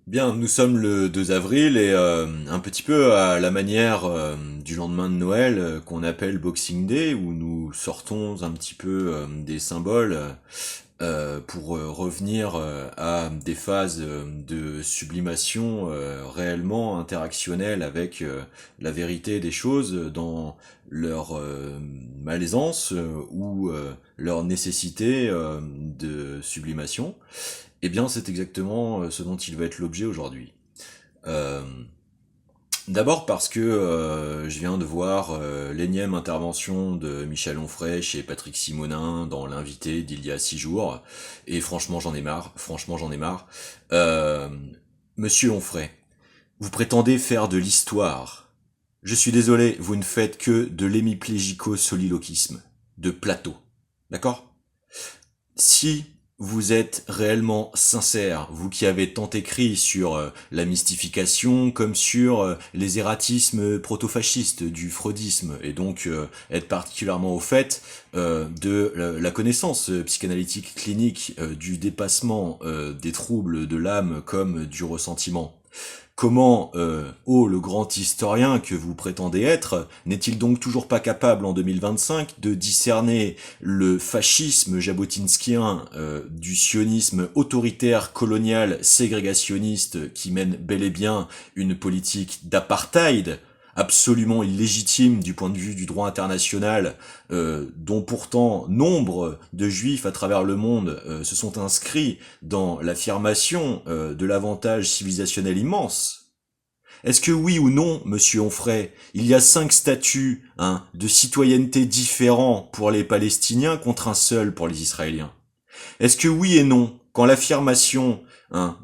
Bien, nous sommes le 2 avril et un petit peu à la manière du lendemain de Noël qu'on appelle Boxing Day, où nous sortons un petit peu des symboles pour revenir à des phases de sublimation réellement interactionnelles avec la vérité des choses dans leur malaisance ou leur nécessité de sublimation. Eh bien, c'est exactement ce dont il va être l'objet aujourd'hui. Euh, D'abord parce que je viens de voir l'énième intervention de Michel Onfray chez Patrick Simonin dans l'invité d'il y a 6 jours, et franchement j'en ai marre, franchement j'en ai marre. Euh, Monsieur Onfray, vous prétendez faire de l'histoire. Je suis désolé, vous ne faites que de l'hémiplégico-soliloquisme, de plateau. D'accord? Si vous êtes réellement sincère, vous qui avez tant écrit sur la mystification comme sur les erratismes proto-fascistes du freudisme, et donc être particulièrement au fait de la connaissance psychanalytique clinique du dépassement des troubles de l'âme comme du ressentiment, comment, le grand historien que vous prétendez être, n'est-il donc toujours pas capable en 2025 de discerner le fascisme jabotinskien du sionisme autoritaire, colonial, ségrégationniste qui mène bel et bien une politique d'apartheid absolument illégitime du point de vue du droit international, dont pourtant nombre de juifs à travers le monde se sont inscrits dans l'affirmation de l'avantage civilisationnel immense. Est-ce que oui ou non, monsieur Onfray, il y a 5 statuts de citoyenneté différents pour les Palestiniens contre un seul pour les Israéliens? Est-ce que oui et non, quand l'affirmation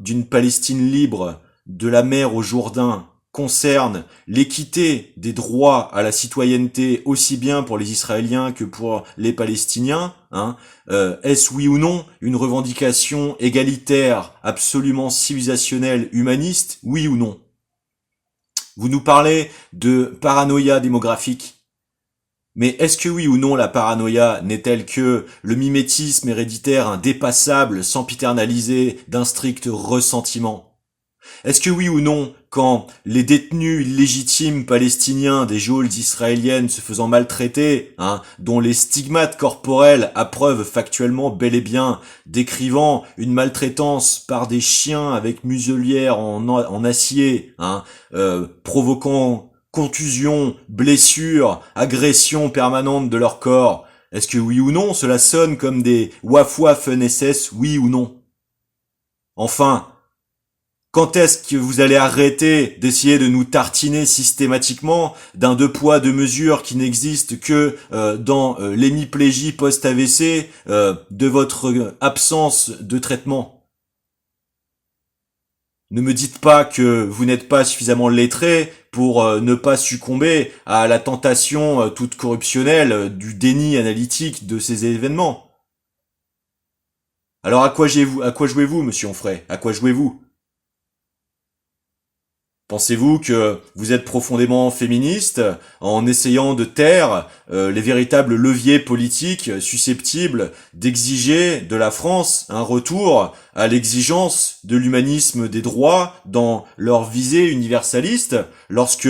d'une Palestine libre de la mer au Jourdain concerne l'équité des droits à la citoyenneté aussi bien pour les Israéliens que pour les Palestiniens, est-ce oui ou non une revendication égalitaire, absolument civilisationnelle, humaniste, oui ou non? Vous nous parlez de paranoïa démographique. Mais est-ce que oui ou non la paranoïa n'est-elle que le mimétisme héréditaire indépassable, sempiternalisé d'un strict ressentiment? Est-ce que oui ou non, quand les détenus illégitimes palestiniens des geôles israéliennes se faisant maltraiter, dont les stigmates corporels appreuvent factuellement bel et bien, décrivant une maltraitance par des chiens avec muselière en acier, provoquant contusion, blessures, agression permanente de leur corps, est-ce que oui ou non cela sonne comme des waf-waf NSS, oui ou non? Enfin, quand est-ce que vous allez arrêter d'essayer de nous tartiner systématiquement d'un deux poids deux mesures qui n'existe que dans l'hémiplégie post-AVC de votre absence de traitement? Ne me dites pas que vous n'êtes pas suffisamment lettré pour ne pas succomber à la tentation toute corruptionnelle du déni analytique de ces événements. Alors à quoi jouez-vous, monsieur Onfray? À quoi jouez-vous? Pensez-vous que vous êtes profondément féministe en essayant de taire les véritables leviers politiques susceptibles d'exiger de la France un retour à l'exigence de l'humanisme des droits dans leur visée universaliste lorsque,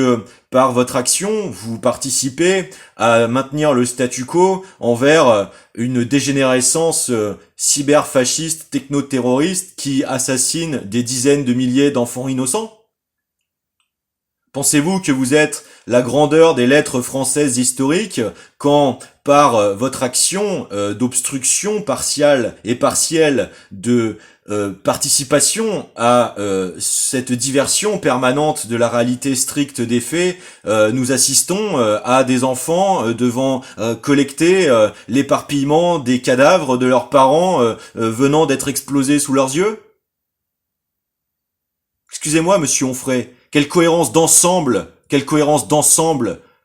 par votre action, vous participez à maintenir le statu quo envers une dégénérescence cyberfasciste techno-terroriste qui assassine des dizaines de milliers d'enfants innocents? Pensez-vous que vous êtes la grandeur des lettres françaises historiques quand, par votre action d'obstruction partiale et partielle de participation à cette diversion permanente de la réalité stricte des faits, nous assistons à des enfants devant collecter l'éparpillement des cadavres de leurs parents venant d'être explosés sous leurs yeux? Excusez-moi, monsieur Onfray, quelle cohérence d'ensemble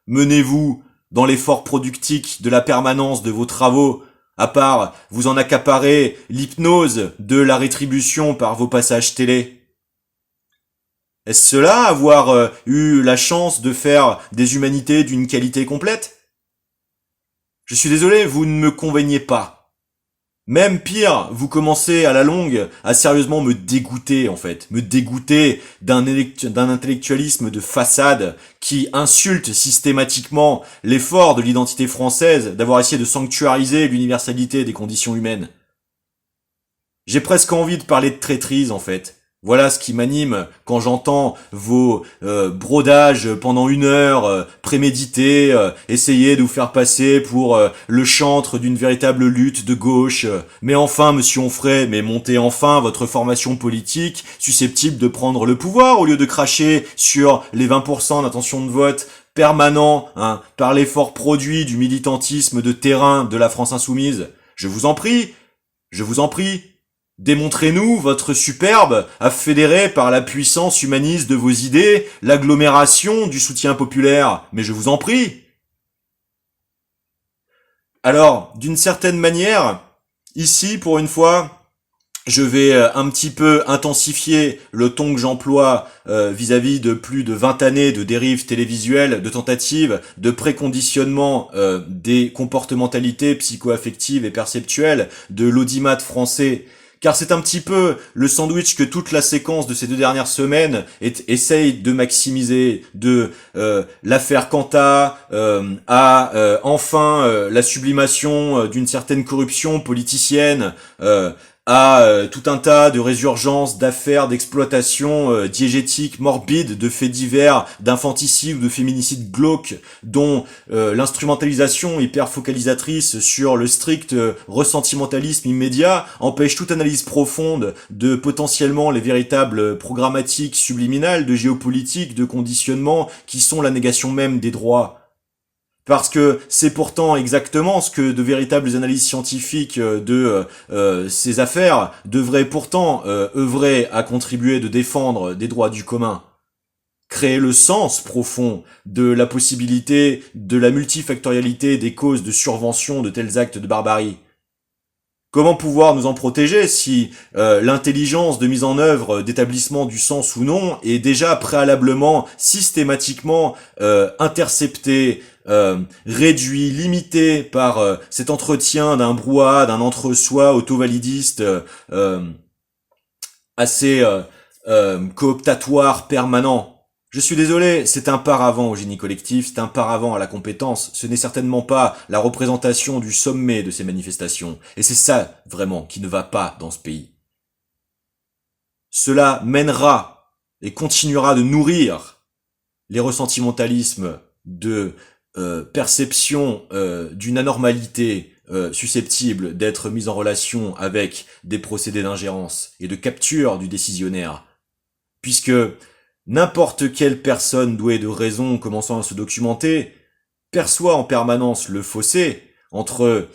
menez-vous dans l'effort productif de la permanence de vos travaux, à part vous en accaparer l'hypnose de la rétribution par vos passages télé? Est-ce cela, avoir eu la chance de faire des humanités d'une qualité complète? Je suis désolé, vous ne me convaignez pas. Même pire, vous commencez à la longue à sérieusement me dégoûter en fait, me dégoûter d'un intellectualisme de façade qui insulte systématiquement l'effort de l'identité française d'avoir essayé de sanctuariser l'universalité des conditions humaines. J'ai presque envie de parler de traîtrise en fait. Voilà ce qui m'anime quand j'entends vos brodages pendant 1 heure, prémédités, essayer de vous faire passer pour le chantre d'une véritable lutte de gauche. Mais enfin, monsieur Onfray, mais montez enfin votre formation politique susceptible de prendre le pouvoir au lieu de cracher sur les 20% d'intention de vote permanent par l'effort produit du militantisme de terrain de la France insoumise. Je vous en prie, je vous en prie. Démontrez-nous votre superbe à fédérer par la puissance humaniste de vos idées l'agglomération du soutien populaire. Mais je vous en prie. Alors, d'une certaine manière, ici, pour une fois, je vais un petit peu intensifier le ton que j'emploie vis-à-vis de plus de 20 années de dérives télévisuelles, de tentatives de préconditionnement des comportementalités psycho-affectives et perceptuelles de l'audimat français. Car c'est un petit peu le sandwich que toute la séquence de ces 2 dernières semaines essaye de maximiser, de l'affaire Quanta à enfin la sublimation d'une certaine corruption politicienne, à tout un tas de résurgences d'affaires d'exploitation diégétique morbide, de faits divers, d'infanticide ou de féminicide glauque, dont l'instrumentalisation hyper focalisatrice sur le strict ressentimentalisme immédiat empêche toute analyse profonde de potentiellement les véritables programmatiques subliminales de géopolitique, de conditionnement, qui sont la négation même des droits. Parce que c'est pourtant exactement ce que de véritables analyses scientifiques de ces affaires devraient pourtant œuvrer à contribuer de défendre des droits du commun. Créer le sens profond de la possibilité de la multifactorialité des causes de survention de tels actes de barbarie. Comment pouvoir nous en protéger si l'intelligence de mise en œuvre d'établissement du sens ou non est déjà préalablement, systématiquement interceptée, réduit, limité par cet entretien d'un brouhaha, d'un entre-soi auto-validiste assez cooptatoire permanent. Je suis désolé, c'est un paravent au génie collectif, c'est un paravent à la compétence, ce n'est certainement pas la représentation du sommet de ces manifestations. Et c'est ça, vraiment, qui ne va pas dans ce pays. Cela mènera et continuera de nourrir les ressentimentalismes de perception d'une anormalité susceptible d'être mise en relation avec des procédés d'ingérence et de capture du décisionnaire. Puisque n'importe quelle personne douée de raison commençant à se documenter perçoit en permanence le fossé entre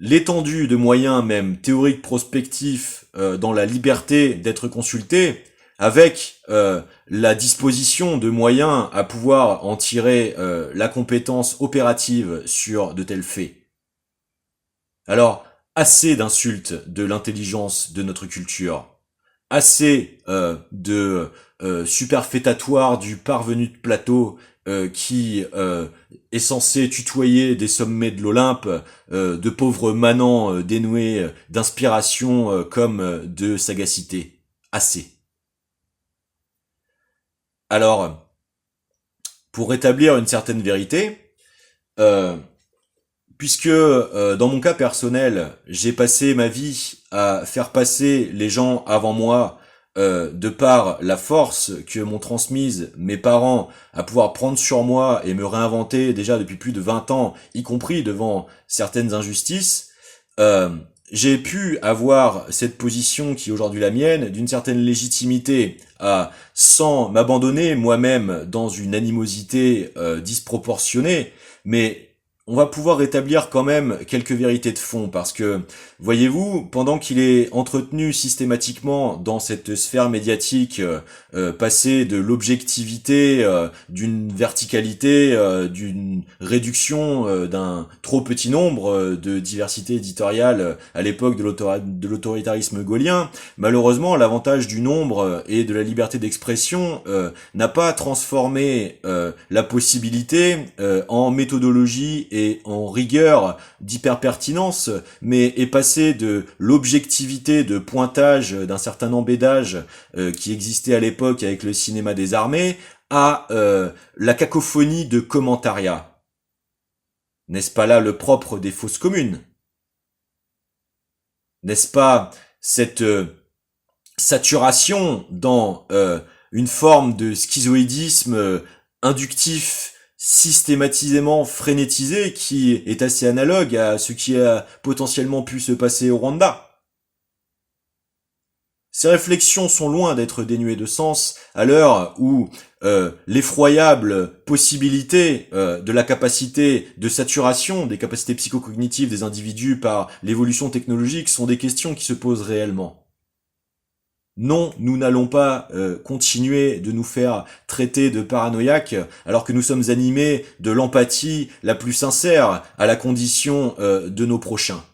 l'étendue de moyens même théoriques prospectifs dans la liberté d'être consulté avec la disposition de moyens à pouvoir en tirer la compétence opérative sur de tels faits. Alors, assez d'insultes de l'intelligence de notre culture, assez de superfétatoire du parvenu de plateau qui est censé tutoyer des sommets de l'Olympe, de pauvres manants dénués d'inspiration comme de sagacité. Assez. Alors, pour rétablir une certaine vérité, puisque dans mon cas personnel, j'ai passé ma vie à faire passer les gens avant moi de par la force que m'ont transmise mes parents à pouvoir prendre sur moi et me réinventer déjà depuis plus de 20 ans, y compris devant certaines injustices, j'ai pu avoir cette position qui est aujourd'hui la mienne, d'une certaine légitimité, sans m'abandonner moi-même dans une animosité disproportionnée, mais on va pouvoir rétablir quand même quelques vérités de fond, parce que, voyez-vous, pendant qu'il est entretenu systématiquement dans cette sphère médiatique, passé de l'objectivité, d'une verticalité, d'une réduction d'un trop petit nombre de diversité éditoriale à l'époque de l'autoritarisme gaullien, malheureusement, l'avantage du nombre et de la liberté d'expression n'a pas transformé la possibilité en méthodologie et en rigueur d'hyperpertinence, mais est passé de l'objectivité de pointage d'un certain embêdage qui existait à l'époque avec le cinéma des armées à la cacophonie de commentariat. N'est-ce pas là le propre des fausses communes? N'est-ce pas cette saturation dans une forme de schizoïdisme inductif systématiquement frénétisé qui est assez analogue à ce qui a potentiellement pu se passer au Rwanda? Ces réflexions sont loin d'être dénuées de sens à l'heure où l'effroyable possibilité de la capacité de saturation des capacités psychocognitives des individus par l'évolution technologique sont des questions qui se posent réellement. Non, nous n'allons pas continuer de nous faire traiter de paranoïaques alors que nous sommes animés de l'empathie la plus sincère à la condition de nos prochains.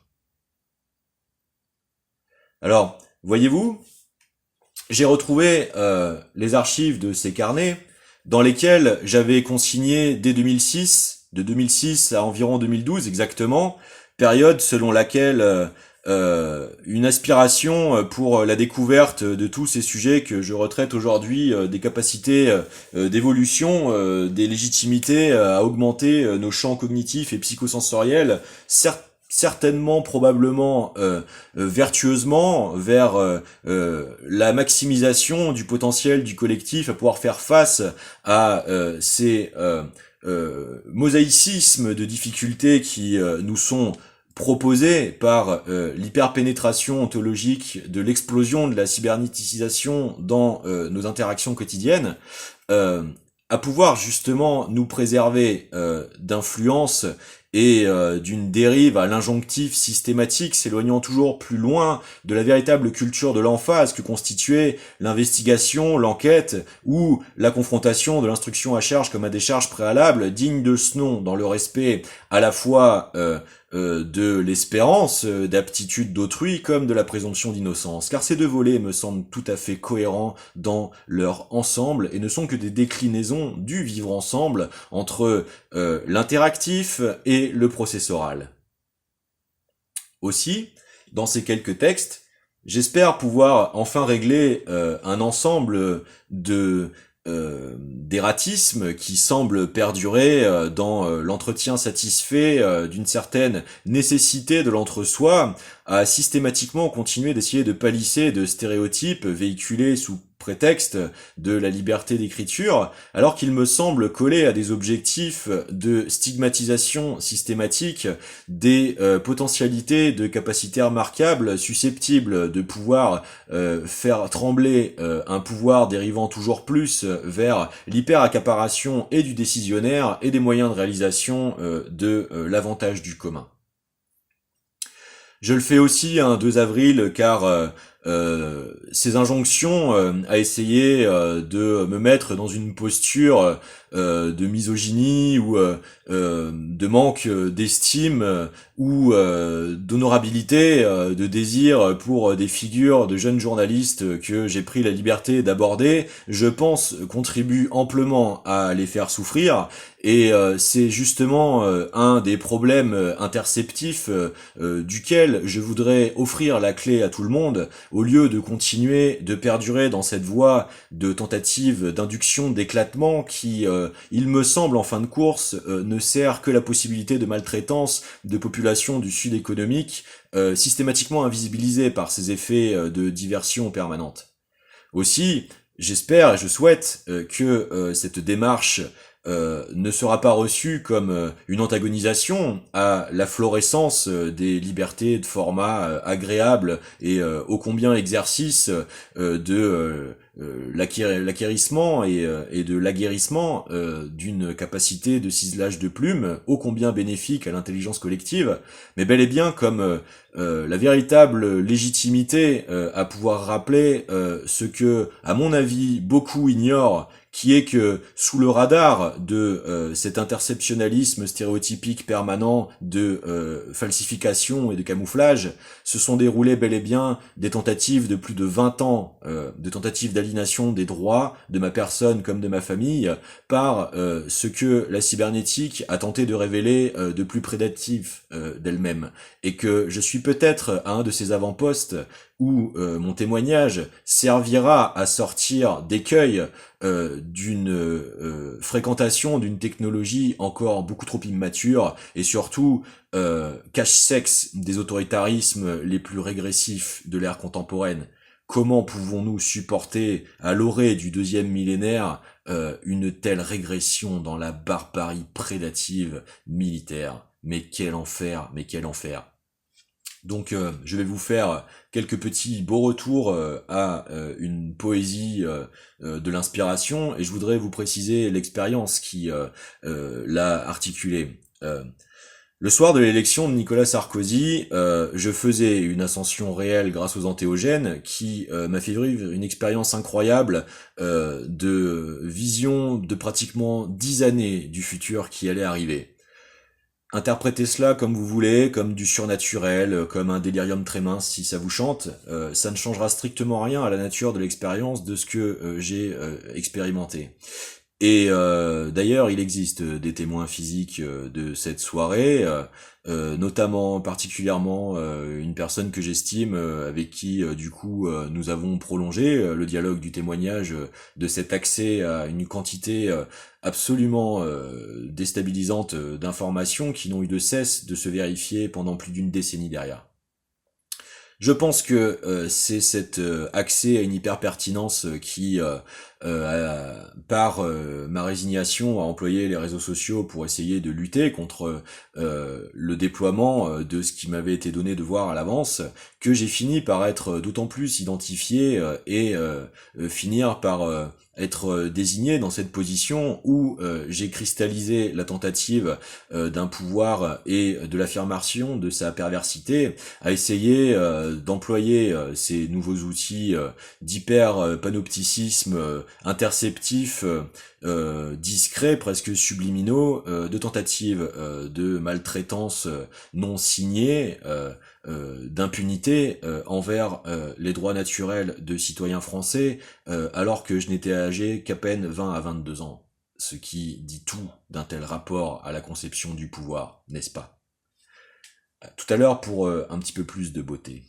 Alors, voyez-vous, j'ai retrouvé les archives de ces carnets dans lesquels j'avais consigné dès 2006, de 2006 à environ 2012 exactement, période selon laquelle une aspiration pour la découverte de tous ces sujets que je retraite aujourd'hui, des capacités d'évolution, des légitimités à augmenter nos champs cognitifs et psychosensoriels, certainement, probablement, vertueusement vers la maximisation du potentiel du collectif à pouvoir faire face à ces mosaïcismes de difficultés qui nous sont proposés par l'hyperpénétration ontologique de l'explosion de la cybernétisation dans nos interactions quotidiennes, à pouvoir justement nous préserver d'influences et d'une dérive à l'injonctif systématique s'éloignant toujours plus loin de la véritable culture de l'emphase que constituait l'investigation, l'enquête ou la confrontation de l'instruction à charge comme à des charges préalables dignes de ce nom dans le respect à la fois de l'espérance d'aptitude d'autrui comme de la présomption d'innocence, car ces deux volets me semblent tout à fait cohérents dans leur ensemble et ne sont que des déclinaisons du vivre ensemble entre l'interactif et le processoral. Aussi, dans ces quelques textes, j'espère pouvoir enfin régler un ensemble de d'ératisme qui semble perdurer dans l'entretien satisfait d'une certaine nécessité de l'entre-soi à systématiquement continuer d'essayer de palisser de stéréotypes véhiculés sous prétexte de la liberté d'écriture, alors qu'il me semble coller à des objectifs de stigmatisation systématique des potentialités de capacités remarquables susceptibles de pouvoir faire trembler un pouvoir dérivant toujours plus vers l'hyper-accaparation et du décisionnaire et des moyens de réalisation de l'avantage du commun. Je le fais aussi un 2 avril car ces injonctions à essayer de me mettre dans une posture de misogynie ou de manque d'estime ou d'honorabilité, de désir pour des figures de jeunes journalistes que j'ai pris la liberté d'aborder, je pense contribue amplement à les faire souffrir. Et c'est justement un des problèmes interceptifs duquel je voudrais offrir la clé à tout le monde, au lieu de continuer de perdurer dans cette voie de tentative d'induction, d'éclatement qui, il me semble en fin de course, ne sert que la possibilité de maltraitance de populations du sud économique, systématiquement invisibilisées par ces effets de diversion permanente. Aussi, j'espère et je souhaite que cette démarche ne sera pas reçue comme une antagonisation à la florescence des libertés de format agréable et ô combien exercice de l'acquérissement et de l'aguerrissement d'une capacité de ciselage de plumes ô combien bénéfique à l'intelligence collective, mais bel et bien comme la véritable légitimité à pouvoir rappeler ce que, à mon avis, beaucoup ignorent, qui est que sous le radar de cet interceptionnalisme stéréotypique permanent de falsification et de camouflage, se sont déroulées bel et bien des tentatives de plus de 20 ans, de tentatives d'aliénation des droits de ma personne comme de ma famille par ce que la cybernétique a tenté de révéler de plus prédatif d'elle-même, et que je suis peut-être à un de ces avant-postes où mon témoignage servira à sortir d'écueils d'une fréquentation d'une technologie encore beaucoup trop immature, et surtout cache-sexe des autoritarismes les plus régressifs de l'ère contemporaine. Comment pouvons-nous supporter, à l'orée du deuxième millénaire, une telle régression dans la barbarie prédative militaire? Mais quel enfer, mais quel enfer. Donc je vais vous faire quelques petits beaux retours à une poésie de l'inspiration, et je voudrais vous préciser l'expérience qui l'a articulée. Le soir de l'élection de Nicolas Sarkozy, je faisais une ascension réelle grâce aux antéogènes qui m'a fait vivre une expérience incroyable de vision de pratiquement 10 années du futur qui allait arriver. Interprétez cela comme vous voulez, comme du surnaturel, comme un délirium très mince si ça vous chante, ça ne changera strictement rien à la nature de l'expérience de ce que j'ai expérimenté. Et d'ailleurs, il existe des témoins physiques de cette soirée, notamment particulièrement une personne que j'estime, avec qui du coup nous avons prolongé le dialogue du témoignage de cet accès à une quantité absolument déstabilisante d'informations qui n'ont eu de cesse de se vérifier pendant plus d'une décennie derrière. Je pense que c'est cet accès à une hyperpertinence qui, par ma résignation à employer les réseaux sociaux pour essayer de lutter contre le déploiement de ce qui m'avait été donné de voir à l'avance, que j'ai fini par être d'autant plus identifié et finir par être désigné dans cette position où j'ai cristallisé la tentative d'un pouvoir et de l'affirmation de sa perversité, à essayer d'employer ces nouveaux outils d'hyper panopticisme interceptif, discrets, presque subliminaux, de tentatives de maltraitance non signée, d'impunité envers les droits naturels de citoyens français, alors que je n'étais âgé qu'à peine 20 à 22 ans. Ce qui dit tout d'un tel rapport à la conception du pouvoir, n'est-ce pas? Tout à l'heure pour un petit peu plus de beauté.